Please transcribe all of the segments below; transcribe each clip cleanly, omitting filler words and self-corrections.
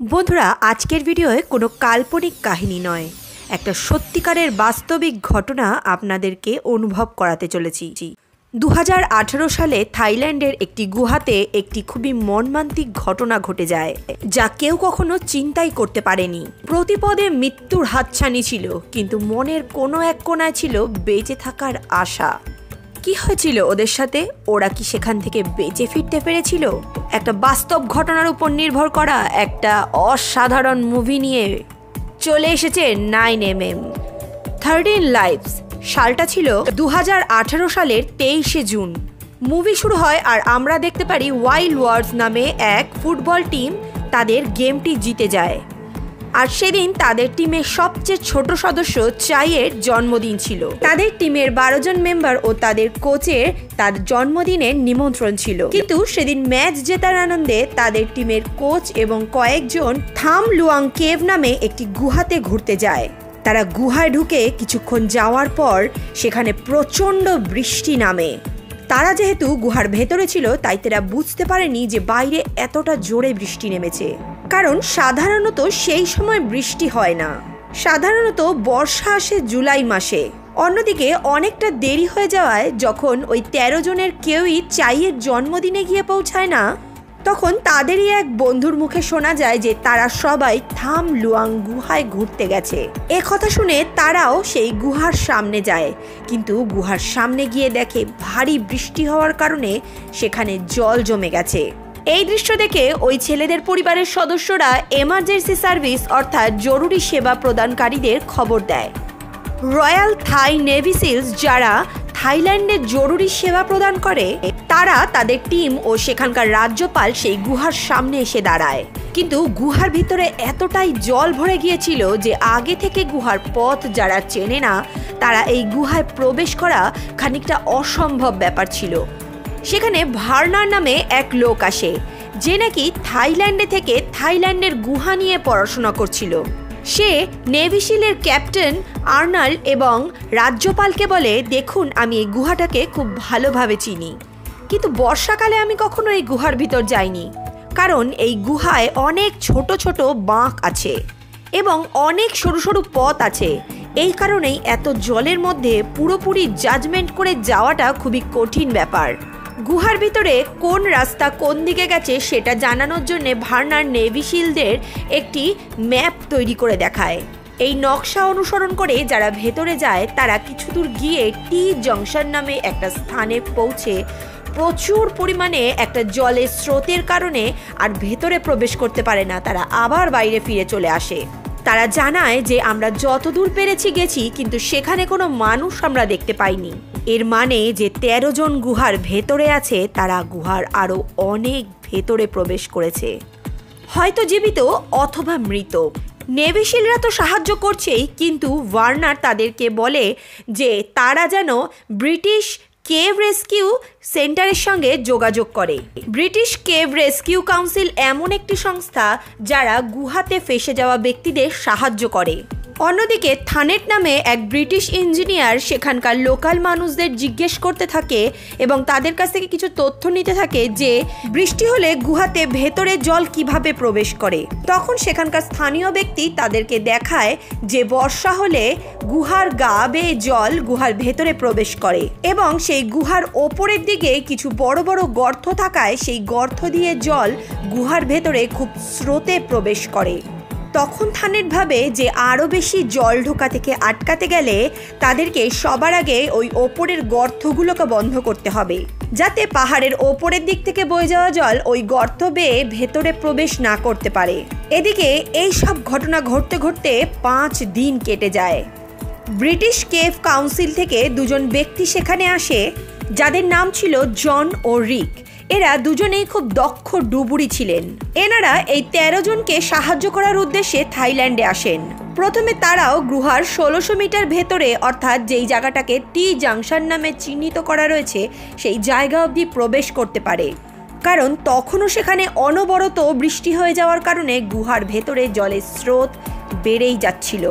বন্ধুরা, আজকের ভিডিওয়ে কোনো কাল্পনিক কাহিনী নয়, একটা সত্যিকারের বাস্তবিক ঘটনা আপনাদেরকে অনুভব করাতে চলেছি। 2018 সালে থাইল্যান্ডের একটি গুহাতে একটি খুবই মর্মান্তিক ঘটনা ঘটে যায়, যা কেউ কখনো চিন্তাই করতে পারেনি। প্রতিপদে মৃত্যুর হাতছানি ছিল, কিন্তু মনের কোনো এক কোণায় ছিল বেঁচে থাকার আশা। কি হয়েছিল ওদের সাথে? ওরা কি সেখান থেকে বেঁচে ফিরতে পেরেছিল? একটা বাস্তব ঘটনার উপর নির্ভর করা একটা অসাধারণ মুভি নিয়ে চলে এসেছে 9mm 13 লাইভস। সালটা ছিল 2018 সালের 23শে জুন। মুভি শুরু হয় আর আমরা দেখতে পারি ওয়াইল্ড ওয়ার্স নামে এক ফুটবল টিম তাদের গেমটি জিতে যায়। আর সেদিন তাদের টিমের সবচেয়ে ছোট সদস্য চাইয়ের জন্মদিন ছিল। তাদের টিমের 12 জন মেম্বার ও তাদের কোচের তার জন্মদিনের নিমন্ত্রণ ছিল, কিন্তু সেদিন ম্যাচ জেতার আনন্দে তাদের টিমের কোচ এবং কয়েকজন থাম লুয়াং কেভ নামে একটি গুহাতে ঘুরতে যায়। তারা গুহায় ঢুকে কিছুক্ষণ যাওয়ার পর সেখানে প্রচণ্ড বৃষ্টি নামে। তারা যেহেতু গুহার ভেতরে ছিল তাই তারা বুঝতে পারেনি যে বাইরে এতটা জোরে বৃষ্টি নেমেছে, কারণ সাধারণত সেই সময় বৃষ্টি হয় না। সাধারণত বর্ষা আসে জুলাই মাসে। অন্যদিকে অনেকটা দেরি হয়ে যাওয়ায় যখন ওই 13 জনের কেউই চাইয়ের জন্মদিনে গিয়ে পৌঁছায় না, তখন তাদেরই এক বন্ধুর মুখে শোনা যায় যে তারা সবাই থাম লুয়াং গুহায় ঘুরতে গেছে। এ কথা শুনে তারাও সেই গুহার সামনে যায়, কিন্তু গুহার সামনে গিয়ে দেখে ভারী বৃষ্টি হওয়ার কারণে সেখানে জল জমে গেছে। এই দৃশ্য দেখে ওই ছেলেদের পরিবারের সদস্যরা এমার্জেন্সি সার্ভিস অর্থাৎ জরুরি সেবা প্রদানকারীদের খবর দেয়। রয়্যাল থাই নেভি সিলস, যারা থাইল্যান্ডের জরুরি সেবা প্রদান করে, তারা তাদের টিম ও সেখানকার রাজ্যপাল সেই গুহার সামনে এসে দাঁড়ায়। কিন্তু গুহার ভিতরে এতটাই জল ভরে গিয়েছিল যে আগে থেকে গুহার পথ যারা চেনে না, তারা এই গুহায় প্রবেশ করা খানিকটা অসম্ভব ব্যাপার ছিল। সেখানে ভার্নার নামে এক লোক আসে, যে নাকি থাইল্যান্ডে থেকে থাইল্যান্ডের গুহা নিয়ে পড়াশোনা করছিল। সে নেভিশিলের ক্যাপ্টেন আর্নাল্ড এবং রাজ্যপালকে বলে, দেখুন, আমি এই গুহাটাকে খুব ভালোভাবে চিনি, কিন্তু বর্ষাকালে আমি কখনো এই গুহার ভিতর যাইনি, কারণ এই গুহায় অনেক ছোট ছোট বাঁক আছে এবং অনেক সরু সরু পথ আছে। এই কারণেই এত জলের মধ্যে পুরোপুরি জাজমেন্ট করে যাওয়াটা খুবই কঠিন ব্যাপার। গুহার ভিতরে কোন রাস্তা কোন দিকে গেছে সেটা জানানোর জন্য ভার্নার নেভিশিলদের একটি ম্যাপ তৈরি করে দেখায়। এই নকশা অনুসরণ করে যারা ভেতরে যায় তারা কিছু দূর গিয়ে টি জংশন নামে একটা স্থানে পৌঁছে প্রচুর পরিমাণে একটা জলের স্রোতের কারণে আর ভেতরে প্রবেশ করতে পারে না। তারা আবার বাইরে ফিরে চলে আসে। তারা জানায় যে আমরা যতদূর পেরেছি গেছি, কিন্তু সেখানে কোনো মানুষ আমরা দেখতে পাইনি। এর মানে যে 13 জন গুহার ভেতরে আছে, তারা গুহার আরো অনেক ভেতরে প্রবেশ করেছে, হয়তো জীবিত অথবা মৃত। নেভিশিলরা তো সাহায্য করছেই, কিন্তু ভার্নার তাদেরকে বলে যে তারা যেন ব্রিটিশ কেভ রেস্কিউ সেন্টারের সঙ্গে যোগাযোগ করে। ব্রিটিশ কেভ রেস্কিউ কাউন্সিল এমন একটি সংস্থা যারা গুহাতে ফেসে যাওয়া ব্যক্তিদের সাহায্য করে। অন্যদিকে থানেট নামে এক ব্রিটিশ ইঞ্জিনিয়ার সেখানকার লোকাল মানুষদের জিজ্ঞেস করতে থাকে এবং তাদের কাছ থেকে কিছু তথ্য নিতে থাকে যে বৃষ্টি হলে গুহাতে ভেতরে জল কিভাবে প্রবেশ করে। তখন সেখানকার স্থানীয় ব্যক্তি তাদেরকে দেখায় যে বর্ষা হলে গুহার গা বেয়ে জল গুহার ভেতরে প্রবেশ করে এবং সেই গুহার ওপরের দিকে কিছু বড় বড় গর্ত থাকায় সেই গর্ত দিয়ে জল গুহার ভেতরে খুব স্রোতে প্রবেশ করে। তখন থানেট ভাবে যে আরও বেশি জল ঢোকা থেকে আটকাতে গেলে তাদেরকে সবার আগে ওই ওপরের গর্তগুলোকে বন্ধ করতে হবে, যাতে পাহাড়ের ওপরের দিক থেকে বয়ে যাওয়া জল ওই গর্ত বেয়ে ভেতরে প্রবেশ না করতে পারে। এদিকে এই সব ঘটনা ঘটতে ঘটতে 5 দিন কেটে যায়। ব্রিটিশ কেভ কাউন্সিল থেকে 2 জন ব্যক্তি সেখানে আসে, যাদের নাম ছিল জন ও রিক। এরা দুজনেই খুব দক্ষ ডুবুরি ছিলেন। এনারা এই 13 জনকে সাহায্য করার উদ্দেশ্যে থাইল্যান্ডে আসেন। প্রথমে তারাও গুহার 1600 মিটার ভেতরে, অর্থাৎ যেই জায়গাটাকে টি জাংশন নামে চিহ্নিত করা রয়েছে, সেই জায়গা অবধি প্রবেশ করতে পারে, কারণ তখনও সেখানে অনবরত বৃষ্টি হয়ে যাওয়ার কারণে গুহার ভেতরে জলের স্রোত বেড়েই যাচ্ছিল।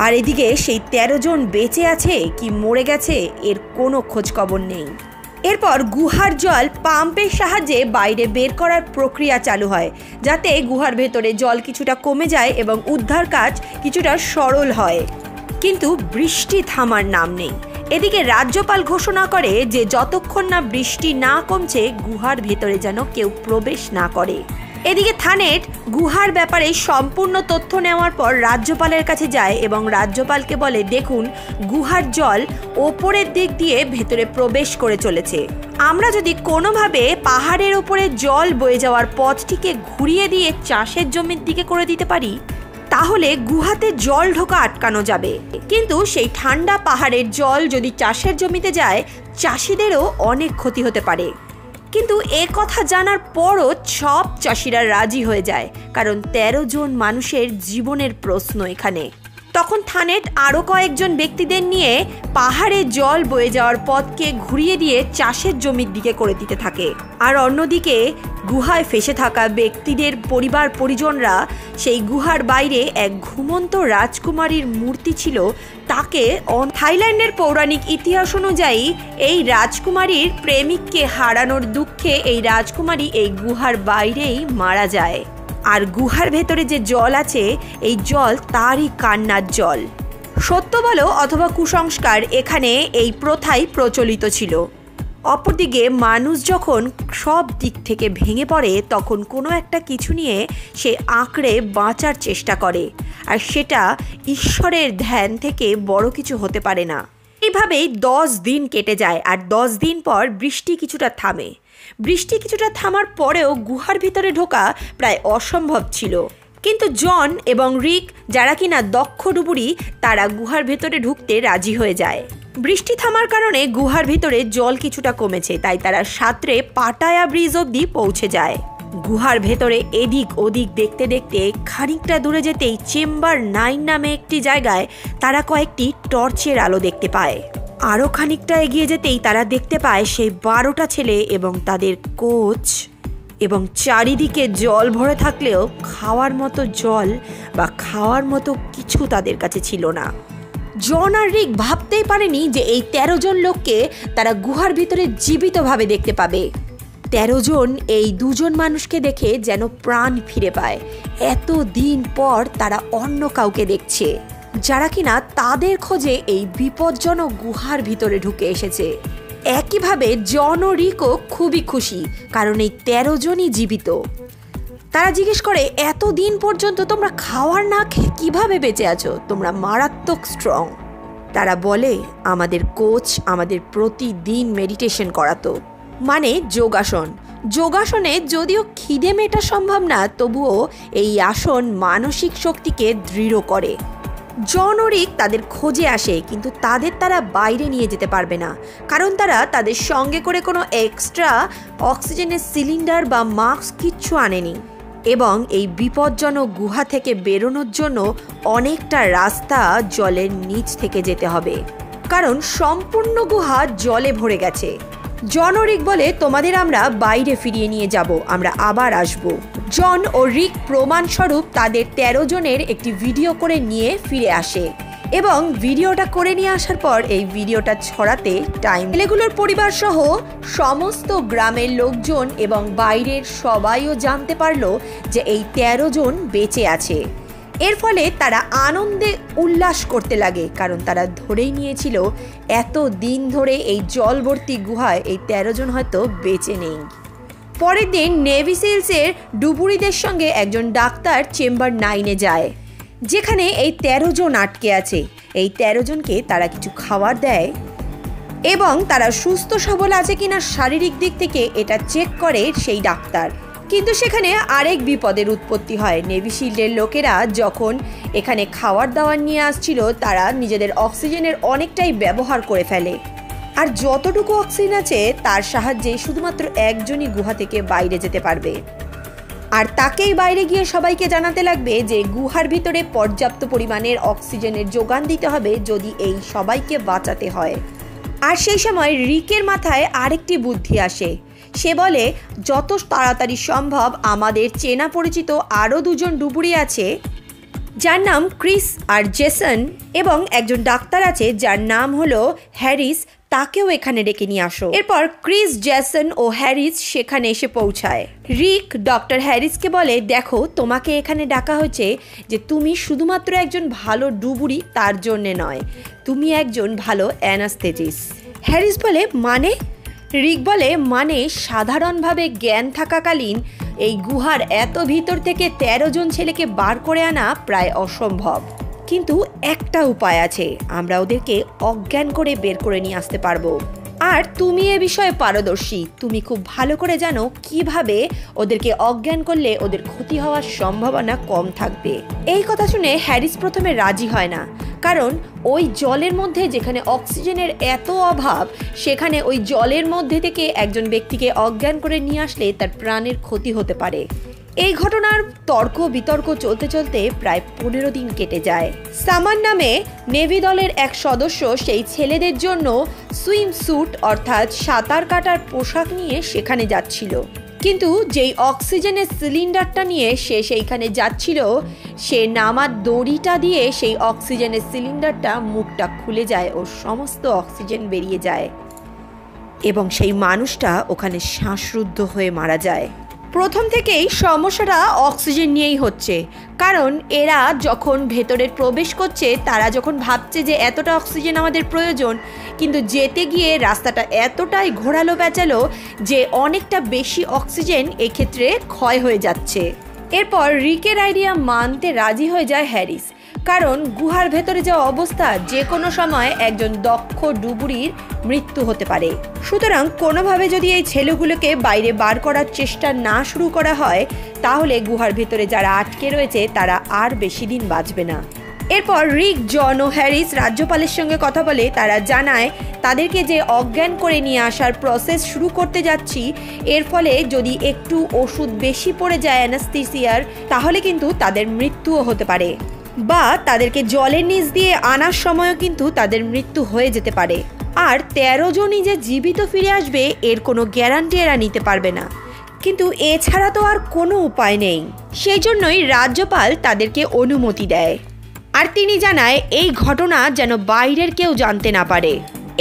আর এদিকে সেই 13 জন বেঁচে আছে কি মরে গেছে এর কোনো খোঁজ খবর নেই। এরপর গুহার জল পাম্পের সাহায্যে বাইরে বের করার প্রক্রিয়া চালু হয়, যাতে গুহার ভেতরে জল কিছুটা কমে যায় এবং উদ্ধার কাজ কিছুটা সরল হয়। কিন্তু বৃষ্টি থামার নাম নেই। এদিকে রাজ্যপাল ঘোষণা করে যে যতক্ষণ না বৃষ্টি না কমছে গুহার ভেতরে যেন কেউ প্রবেশ না করে। এদিকে থানেট গুহার ব্যাপারে সম্পূর্ণ তথ্য নেওয়ার পর রাজ্যপালের কাছে যায় এবং রাজ্যপালকে বলে, দেখুন গুহার জল ওপরের দিক দিয়ে ভেতরে প্রবেশ করে চলেছে। আমরা যদি কোনোভাবে পাহাড়ের ওপরে জল বয়ে যাওয়ার পথটিকে ঘুরিয়ে দিয়ে চাষের জমির দিকে করে দিতে পারি, তাহলে গুহাতে জল ঢোকা আটকানো যাবে। কিন্তু সেই ঠান্ডা পাহাড়ের জল যদি চাষের জমিতে যায়, চাষিদেরও অনেক ক্ষতি হতে পারে। কিন্তু এ কথা জানার পরও সব চাষিরা রাজি হয়ে যায়, কারণ 13 জন মানুষের জীবনের প্রশ্ন এখানে। তখন থানেট আরও কয়েকজন ব্যক্তিদের নিয়ে পাহাড়ে জল বয়ে যাওয়ার পথকে ঘুরিয়ে দিয়ে চাষের জমির দিকে করে দিতে থাকে। আর অন্যদিকে গুহায় ফেসে থাকা ব্যক্তিদের পরিবার পরিজনরা সেই গুহার বাইরে এক ঘুমন্ত রাজকুমারীর মূর্তি ছিল, তাকে থাইল্যান্ডের পৌরাণিক ইতিহাস অনুযায়ী এই রাজকুমারীর প্রেমিককে হারানোর দুঃখে এই রাজকুমারী এই গুহার বাইরেই মারা যায়। আর গুহার ভেতরে যে জল আছে, এই জল তারই কান্নার জল। সত্য বলো অথবা কুসংস্কার, এখানে এই প্রথাই প্রচলিত ছিল। অপরদিকে মানুষ যখন সব দিক থেকে ভেঙে পড়ে, তখন কোনো একটা কিছু নিয়ে সে আঁকড়ে বাঁচার চেষ্টা করে, আর সেটা ঈশ্বরের ধ্যান থেকে বড় কিছু হতে পারে না। এইভাবেই 10 দিন কেটে যায়, আর 10 দিন পর বৃষ্টি কিছুটা থামে। বৃষ্টি কিছুটা থামার পরেও গুহার ভিতরে ঢোকা প্রায় অসম্ভব ছিল। কিন্তু জন এবং রিক, যারা কিনা দক্ষ ডুবুরি, তারা গুহার ভেতরে ঢুকতে রাজি হয়ে যায়। বৃষ্টি থামার কারণে গুহার ভিতরে জল কিছুটা কমেছে, তাই তারা সাঁতরে পাটায়া ব্রিজ অবধি পৌঁছে যায়। গুহার ভেতরে এদিক ওদিক দেখতে দেখতে খানিকটা দূরে যেতেই চেম্বার 9 নামে একটি জায়গায় তারা কয়েকটি টর্চের আলো দেখতে পায়। আরও খানিকটা এগিয়ে যেতেই তারা দেখতে পায় সেই 12টা ছেলে এবং তাদের কোচ, এবং চারিদিকে জল ভরে থাকলেও খাওয়ার মতো জল বা খাওয়ার মতো কিছু তাদের কাছে ছিল না। জন আর রিক ভাবতেই পারেনি যে এই 13 জন লোককে তারা গুহার ভিতরে জীবিতভাবে দেখতে পাবে। 13 জন এই 2 জন মানুষকে দেখে যেন প্রাণ ফিরে পায়। এত দিন পর তারা অন্য কাউকে দেখছে, যারা কিনা তাদের খোঁজে এই বিপজ্জনক গুহার ভিতরে ঢুকে এসেছে। একইভাবে জন ও রিকও খুবই খুশি, কারণ এই 13 জনই জীবিত। তারা জিজ্ঞেস করে, এতদিন পর্যন্ত তোমরা খাওয়ার না খেয়ে কিভাবে বেঁচে আছো? তোমরা মারাত্মক স্ট্রং। তারা বলে, আমাদের কোচ আমাদের প্রতিদিন মেডিটেশন করাতো, মানে যোগাসন। যোগাসনে যদিও খিদে মেটা সম্ভব না, তবুও এই আসন মানসিক শক্তিকে দৃঢ় করে। জন ও রিক তাদের খোঁজে আসে, কিন্তু তারা বাইরে নিয়ে যেতে পারবে না, কারণ তারা তাদের সঙ্গে করে কোনো এক্সট্রা অক্সিজেনের সিলিন্ডার বা মাস্ক কিচ্ছু আনেনি। এবং এই বিপজ্জনক গুহা থেকে বেরোনোর জন্য অনেকটা রাস্তা জলের নিচ থেকে যেতে হবে, কারণ সম্পূর্ণ গুহা জলে ভরে গেছে। জন ও রিক বলে, তোমাদের আমরা বাইরে ফিরিয়ে নিয়ে যাব, আমরা আবার আসব। জন ও রিক প্রমাণস্বরূপ তাদের 13 জনের একটি ভিডিও করে নিয়ে ফিরে আসে, এবং ভিডিওটা করে নিয়ে আসার পর এই ভিডিওটা ছড়াতে ছেলেগুলোর পরিবার সহ সমস্ত গ্রামের লোকজন এবং বাইরের সবাইও জানতে পারলো যে এই 13 জন বেঁচে আছে। এর ফলে তারা আনন্দে উল্লাস করতে লাগে, কারণ তারা ধরেই নিয়েছিল এত দিন ধরে এই জলভর্তি গুহায় এই 13 জন হয়তো বেঁচে নেই। পরের দিন নেভি সিলসের ডুবুরিদের সঙ্গে একজন ডাক্তার চেম্বার 9-এ যায়, যেখানে এই 13 জন আটকে আছে। এই 13 জনকে তারা কিছু খাবার দেয় এবং তারা সুস্থ সবল আছে কিনা শারীরিক দিক থেকে এটা চেক করে সেই ডাক্তার। কিন্তু সেখানে আরেক বিপদের উৎপত্তি হয়। নেভি শিল্ডের লোকেরা যখন এখানে খাবার দাবার নিয়ে আসছিল, তারা নিজেদের অক্সিজেনের অনেকটাই ব্যবহার করে ফেলে, আর যতটুকু অক্সিজেন আছে তার সাহায্যে শুধুমাত্র একজনই গুহা থেকে বাইরে যেতে পারবে। আর তাকেই বাইরে গিয়ে সবাইকে জানাতে লাগবে যে গুহার ভিতরে পর্যাপ্ত পরিমাণের অক্সিজেনের যোগান দিতে হবে যদি এই সবাইকে বাঁচাতে হয়। আর সেই সময় রিকের মাথায় আরেকটি বুদ্ধি আসে। সে বলে, যত তাড়াতাড়ি সম্ভব আমাদের চেনা পরিচিত আরও 2 জন ডুবুরি আছে, যার নাম ক্রিস আর জেসন, এবং একজন ডাক্তার আছে যার নাম হলো হ্যারিস তাকেও এখানে ডেকে নিয়ে আসো। এরপর ক্রিস, জ্যাসন ও হ্যারিস সেখানে এসে পৌঁছায়। রিক ডক্টর হ্যারিসকে বলে, দেখো তোমাকে এখানে ডাকা হয়েছে যে তুমি শুধুমাত্র একজন ভালো ডুবুরি তার জন্যে নয়, তুমি একজন ভালো অ্যানাস্থেটিস্ট। হ্যারিস বলে মানে? রিক বলে মানে সাধারণভাবে জ্ঞান থাকাকালীন এই গুহার এত ভিতর থেকে 13 জন ছেলেকে বার করে আনা প্রায় অসম্ভব, কিন্তু একটা উপায় আছে, আমরা ওদেরকে অজ্ঞান করে বের করে নিয়ে আসতে পারবো। আর তুমি এ বিষয়ে পারদর্শী, তুমি খুব ভালো করে জানো কিভাবে ওদেরকে অজ্ঞান করলে ওদের ক্ষতি হওয়ার সম্ভাবনা কম থাকবে। এই কথা শুনে হ্যারিস প্রথমে রাজি হয় না, কারণ ওই জলের মধ্যে যেখানে অক্সিজেনের এত অভাব, সেখানে ওই জলের মধ্যে থেকে একজন ব্যক্তিকে অজ্ঞান করে নিয়ে আসলে তার প্রাণের ক্ষতি হতে পারে। এই ঘটনার তর্ক বিতর্ক চলতে চলতে প্রায় 15 দিন কেটে যায়। সামান নামে নেভি দলের এক সদস্য সেই ছেলেদের জন্য সুইম স্যুট অর্থাৎ সাঁতার কাটার পোশাক নিয়ে সেখানে যাচ্ছিল, কিন্তু যেই অক্সিজেনের সিলিন্ডারটা নিয়ে সে সেইখানে যাচ্ছিল, সে নামার দড়িটা দিয়ে সেই অক্সিজেনের সিলিন্ডারটা মুখটা খুলে যায় ও সমস্ত অক্সিজেন বেরিয়ে যায় এবং সেই মানুষটা ওখানে শ্বাসরুদ্ধ হয়ে মারা যায়। প্রথম থেকেই সমস্যাটা অক্সিজেন নিয়েই হচ্ছে, কারণ এরা যখন ভেতরে প্রবেশ করছে তারা যখন ভাবছে যে এতটা অক্সিজেন আমাদের প্রয়োজন, কিন্তু যেতে গিয়ে রাস্তাটা এতটাই ঘোরালো পেঁচালো যে অনেকটা বেশি অক্সিজেন এক্ষেত্রে ক্ষয় হয়ে যাচ্ছে। এরপর রিকের আইডিয়া মানতে রাজি হয়ে যায় হ্যারিস, কারণ গুহার ভেতরে যে অবস্থা, যে কোনো সময় একজন দক্ষ ডুবুরির মৃত্যু হতে পারে। সুতরাং কোনোভাবে যদি এই ছেলেগুলোকে বাইরে বার করার চেষ্টা না শুরু করা হয়, তাহলে গুহার ভেতরে যারা আটকে রয়েছে তারা আর বেশি দিন বাঁচবে না। এরপর রিক, জন ও হ্যারিস রাজ্যপালের সঙ্গে কথা বলে তারা জানায় তাদেরকে যে অজ্ঞান করে নিয়ে আসার প্রসেস শুরু করতে যাচ্ছি, এর ফলে যদি একটু ওষুধ বেশি পড়ে যায় অ্যানাস্থেসিয়ার, তাহলে কিন্তু তাদের মৃত্যুও হতে পারে, বা তাদেরকে জলের নিচ দিয়ে আনার সময়ও কিন্তু তাদের মৃত্যু হয়ে যেতে পারে। আর 13 জনই যে জীবিত ফিরে আসবে এর কোনো গ্যারান্টি এরা নিতে পারবে না, কিন্তু এছাড়া তো আর কোনো উপায় নেই। সেই জন্যই রাজ্যপাল তাদেরকে অনুমতি দেয়, আর তিনি জানায় এই ঘটনা যেন বাইরের কেউ জানতে না পারে।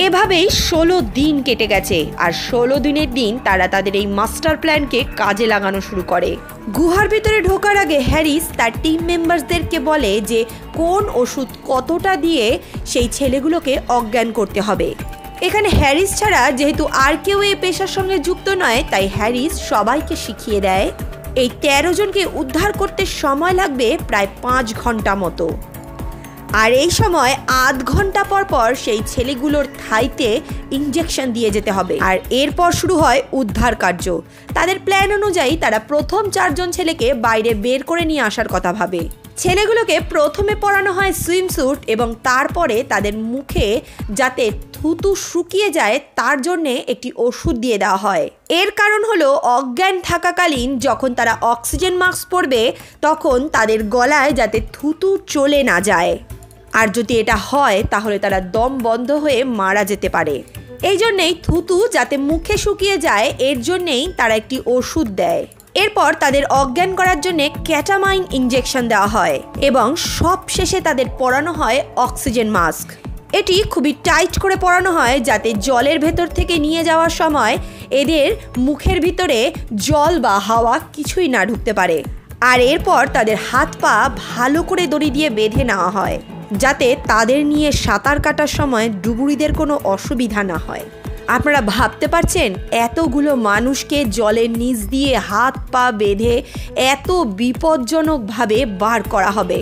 এভাবেই 16 দিন কেটে গেছে, আর 16 দিনের দিন তারা তাদের এই মাস্টার প্ল্যানকে কাজে লাগানো শুরু করে। গুহার ভিতরে ঢোকার আগে হ্যারিস তার টিম মেম্বারসদেরকে বলে যে কোন ওষুধ কতটা দিয়ে সেই ছেলেগুলোকে অজ্ঞান করতে হবে। এখানে হ্যারিস ছাড়া যেহেতু আর কেউ এই পেশার সঙ্গে যুক্ত নয়, তাই হ্যারিস সবাইকে শিখিয়ে দেয়। এই 13 জনকে উদ্ধার করতে সময় লাগবে প্রায় 5 ঘন্টা মতো, আর এই সময় আধ ঘন্টা পর পর সেই ছেলেগুলোর থাইতে ইনজেকশন দিয়ে যেতে হবে। আর এরপর শুরু হয় উদ্ধার কার্য। তাদের প্ল্যান অনুযায়ী তারা প্রথম 4 জন ছেলেকে বাইরে বের করে নিয়ে আসার কথা ভাবে। ছেলেগুলোকে প্রথমে পরানো হয় সুইমস্যুট এবং তারপরে তাদের মুখে যাতে থুতু শুকিয়ে যায় তার জন্যে একটি ওষুধ দিয়ে দেওয়া হয়। এর কারণ হলো অজ্ঞান থাকাকালীন যখন তারা অক্সিজেন মাস্ক পরবে তখন তাদের গলায় যাতে থুতু চলে না যায়, আর যদি এটা হয় তাহলে তারা দম বন্ধ হয়ে মারা যেতে পারে। এই জন্যেই থুতু যাতে মুখে শুকিয়ে যায় এর জন্যেই তারা একটি ওষুধ দেয়। এরপর তাদের অজ্ঞান করার জন্য ক্যাটামাইন ইনজেকশন দেওয়া হয় এবং সব শেষে তাদের পরানো হয় অক্সিজেন মাস্ক। এটি খুবই টাইট করে পরানো হয় যাতে জলের ভেতর থেকে নিয়ে যাওয়ার সময় এদের মুখের ভিতরে জল বা হাওয়া কিছুই না ঢুকতে পারে। আর এরপর তাদের হাত পা ভালো করে দড়ি দিয়ে বেঁধে নেওয়া হয় যাতে তাদের নিয়ে সাঁতার কাটার সময় ডুবুরিদের কোনো অসুবিধা না হয়। আপনারা ভাবতে পারছেন এতগুলো মানুষকে জলের নিচ দিয়ে হাত পা বেঁধে এত বিপজ্জনকভাবে বার করা হবে,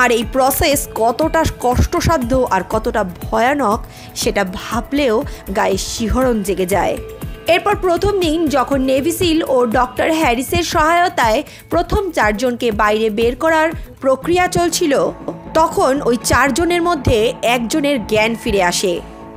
আর এই প্রসেস কতটা কষ্টসাধ্য আর কতটা ভয়ানক সেটা ভাবলেও গায়ে শিহরণ জেগে যায়। এরপর প্রথম দিন যখন নেভি সিল ও ডক্টর হ্যারিসের সহায়তায় প্রথম 4 জনকে বাইরে বের করার প্রক্রিয়া চলছিল, তখন ওই 4 জনের মধ্যে একজনের জ্ঞান ফিরে আসে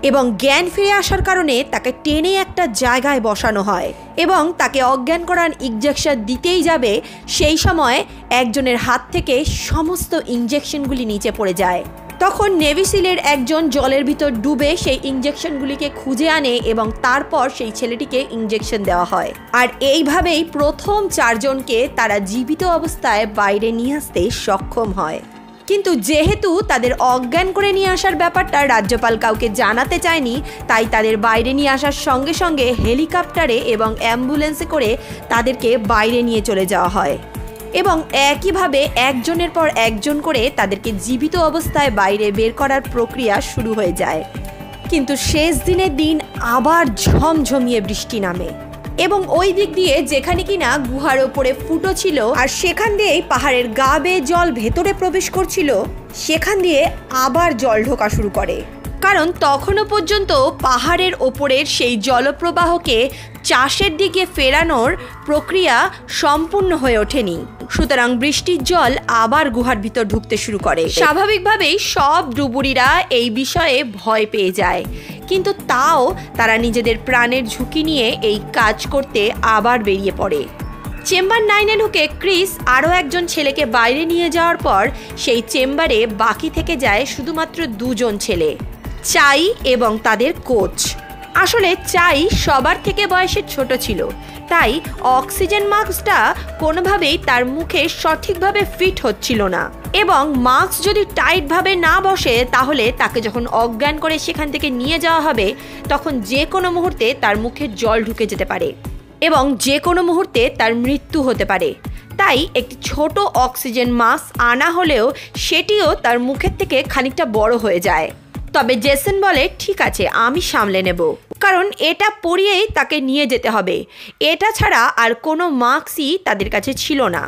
এবং জ্ঞান ফিরে আসার কারণে তাকে টেনে একটা জায়গায় বসানো হয় এবং তাকে অজ্ঞান করার ইনজেকশন দিতেই যাবে, সেই সময় একজনের হাত থেকে সমস্ত ইনজেকশনগুলি নিচে পড়ে যায়। তখন নেভি সিলের একজন জলের ভিতর ডুবে সেই ইনজেকশনগুলিকে খুঁজে আনে এবং তারপর সেই ছেলেটিকে ইনজেকশন দেওয়া হয়। আর এইভাবেই প্রথম 4 জনকে তারা জীবিত অবস্থায় বাইরে নিয়ে আসতে সক্ষম হয়। কিন্তু যেহেতু তাদের অজ্ঞান করে নিয়ে আসার ব্যাপারটা রাজ্যপাল কাউকে জানাতে চায়নি, তাই তাদের বাইরে নিয়ে আসার সঙ্গে সঙ্গে হেলিকপ্টারে এবং অ্যাম্বুলেন্সে করে তাদেরকে বাইরে নিয়ে চলে যাওয়া হয় এবং একইভাবে একজনের পর একজন করে তাদেরকে জীবিত অবস্থায় বাইরে বের করার প্রক্রিয়া শুরু হয়ে যায়। কিন্তু শেষ দিনের দিন আবার ঝমঝমিয়ে বৃষ্টি নামে এবং ওই দিক দিয়ে যেখানে কিনা গুহার ওপরে ফুটো ছিল আর সেখান দিয়েই পাহাড়ের গা বেয়ে জল ভেতরে প্রবেশ করছিল, সেখান দিয়ে আবার জল ঢোকা শুরু করে। কারণ তখনও পর্যন্ত পাহাড়ের ওপরের সেই জলপ্রবাহকে চাষের দিকে ফেরানোর প্রক্রিয়া সম্পূর্ণ হয়ে ওঠেনি। সুতরাং বৃষ্টির জল আবার গুহার ভিতর ঢুকতে শুরু করে। স্বাভাবিকভাবেই সব ডুবুরিরা এই বিষয়ে ভয় পেয়ে যায়, কিন্তু তাও তারা নিজেদের প্রাণের ঝুঁকি নিয়ে এই কাজ করতে আবার বেরিয়ে পড়ে। চেম্বার 9-এ ঢুকে ক্রিস আরও একজন ছেলেকে বাইরে নিয়ে যাওয়ার পর সেই চেম্বারে বাকি থেকে যায় শুধুমাত্র 2 জন ছেলে, চাই এবং তাদের কোচ। আসলে চাই সবার থেকে বয়সে ছোট ছিল, তাই অক্সিজেন মাস্কটা কোনোভাবেই তার মুখে সঠিকভাবে ফিট হচ্ছিল না এবং মাস্ক যদি টাইটভাবে না বসে তাহলে তাকে যখন অজ্ঞান করে সেখান থেকে নিয়ে যাওয়া হবে তখন যে কোনো মুহূর্তে তার মুখে জল ঢুকে যেতে পারে এবং যে কোনো মুহূর্তে তার মৃত্যু হতে পারে। তাই একটি ছোট অক্সিজেন মাস্ক আনা হলেও সেটিও তার মুখের থেকে খানিকটা বড় হয়ে যায়। তবে জেসন বলে, ঠিক আছে, আমি সামলে নেব, কারণ এটা পরিয়েই তাকে নিয়ে যেতে হবে। এটা ছাড়া আর কোনো মাস্কই তাদের কাছে ছিল না।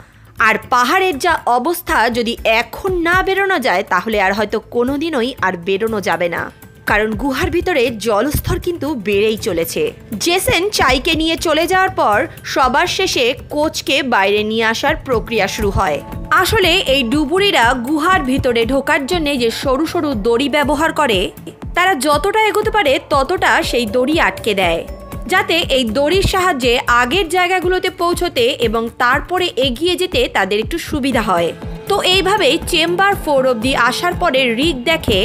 আর পাহাড়ের যা অবস্থা, যদি এখন না বেরোনো যায় তাহলে আর হয়তো কোনোদিনই আর বেরোনো যাবে না, কারণ গুহার ভিতরে জলস্তর কিন্তু বেড়েই চলেছে। জেসন চাইকে নিয়ে চলে যাওয়ার পর সবার শেষে কোচকে বাইরে নিয়ে আসার প্রক্রিয়া শুরু হয়। আসলে এই ডুবুরিরা গুহার ভিতরে ঢোকার জন্য যে সরু সরু দড়ি ব্যবহার করে, তারা যতটা এগোতে পারে ততটা সেই দড়ি আটকে দেয়, যাতে এই দড়ির সাহায্যে আগের জায়গাগুলোতে পৌঁছতে এবং তারপরে এগিয়ে যেতে তাদের একটু সুবিধা হয়। তো এইভাবেই চেম্বার 4 অবধি আসার পরে রিক দেখে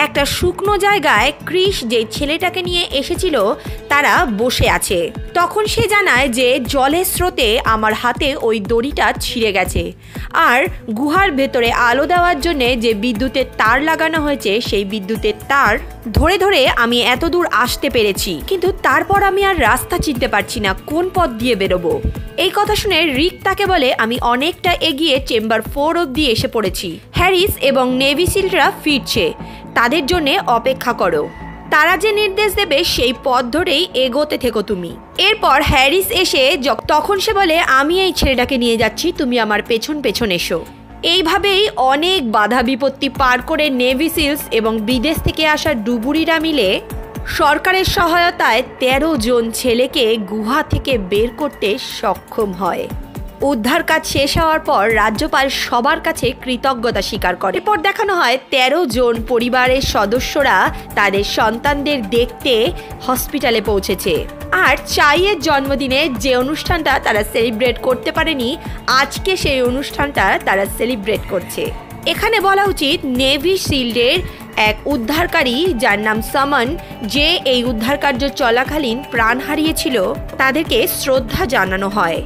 একটা শুকনো জায়গায় ক্রিস যে ছেলেটাকে নিয়ে এসেছিল তারা বসে আছে। তখন সে জানায় যে জলের স্রোতে আমার হাতে ওই দড়িটা ছিঁড়ে গেছে, আর গুহার ভেতরে আলো দেওয়ার জন্য যে বিদ্যুতের তার লাগানো হয়েছে সেই বিদ্যুতের তার ধরে ধরে আমি এত দূর আসতে পেরেছি, কিন্তু তারপর আমি আর রাস্তা চিনতে পারছি না কোন পথ দিয়ে বেরোবো। এই কথা শুনে রিক তাকে বলে, আমি অনেকটা এগিয়ে চেম্বার 4 অবধি এসে পড়েছি, হ্যারিস এবং নেভি সিলরা ফিরছে, তাদের জন্য অপেক্ষা করো, তারা যে নির্দেশ দেবে সেই পথ ধরেই এগোতে থেকো তুমি। এরপর হ্যারিস এসে তখন সে বলে, আমি এই ছেলেটাকে নিয়ে যাচ্ছি, তুমি আমার পেছন পেছন এসো। এইভাবেই অনেক বাধা বিপত্তি পার করে নেভি সিলস এবং বিদেশ থেকে আসা ডুবুরিরা মিলে সরকারের সহায়তায় 13 জন ছেলেকে গুহা থেকে বের করতে সক্ষম হয়। উদ্ধার কাজ শেষ হওয়ার পর রাজ্যপাল সবার কাছে কৃতজ্ঞতা স্বীকার করে। এরপর দেখানো হয় 13 জন পরিবারের সদস্যরা তাদের সন্তানদের দেখতে হসপিটালে পৌঁছেছে। আর চাইয়ের জন্মদিনে যে অনুষ্ঠানটা তারা সেলিব্রেট করতে পারেনি, আজকে সেই অনুষ্ঠানটা তারা সেলিব্রেট করছে। এখানে বলা উচিত নেভি শিল্ডের এক উদ্ধারকারী যার নাম সামন, যে এই উদ্ধার কার্য চলাকালীন প্রাণ হারিয়েছিল, তাদেরকে শ্রদ্ধা জানানো হয়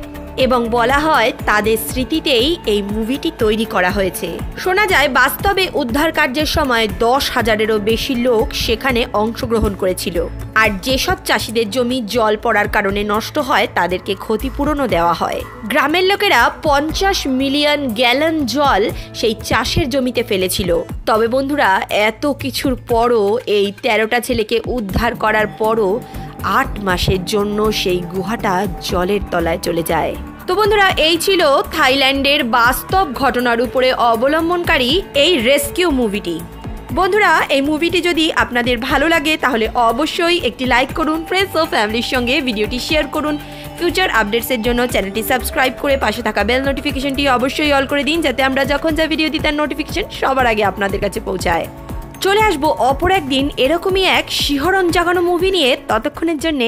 এবং বলা হয় তাদের স্মৃতিতেই এই মুভিটি তৈরি করা হয়েছে। শোনা যায় বাস্তবে উদ্ধার কার্যের সময় 10,000-এরও বেশি লোক সেখানে অংশগ্রহণ করেছিল। আর যেসব চাষিদের জমি জল পড়ার কারণে নষ্ট হয় তাদেরকে ক্ষতিপূরণও দেওয়া হয়। গ্রামের লোকেরা 50 মিলিয়ন গ্যালন জল সেই চাষের জমিতে ফেলেছিল। তবে বন্ধুরা, এত কিছুর পরও এই 13টা ছেলেকে উদ্ধার করার পরও 8 মাসের জন্য সেই গুহাটা জলের তলায় চলে যায়। তো বন্ধুরা, এই ছিল থাইল্যান্ডের বাস্তব ঘটনার উপরে অবলম্বনকারী এই রেস্কিউ মুভিটি। বন্ধুরা, এই মুভিটি যদি আপনাদের ভালো লাগে তাহলে অবশ্যই একটি লাইক করুন, ফ্রেন্ডস ও ফ্যামিলির সঙ্গে ভিডিওটি শেয়ার করুন। ফিউচার আপডেটসের জন্য চ্যানেলটি সাবস্ক্রাইব করে পাশে থাকা বেল নোটিফিকেশনটি অবশ্যই অল করে দিন, যাতে আমরা যখন যা ভিডিও দিই তার নোটিফিকেশন সবার আগে আপনাদের কাছে পৌঁছায়। চলে আসবো অপর একদিন এরকমই এক শিহরণ জাগানো মুভি নিয়ে। ততক্ষণের জন্য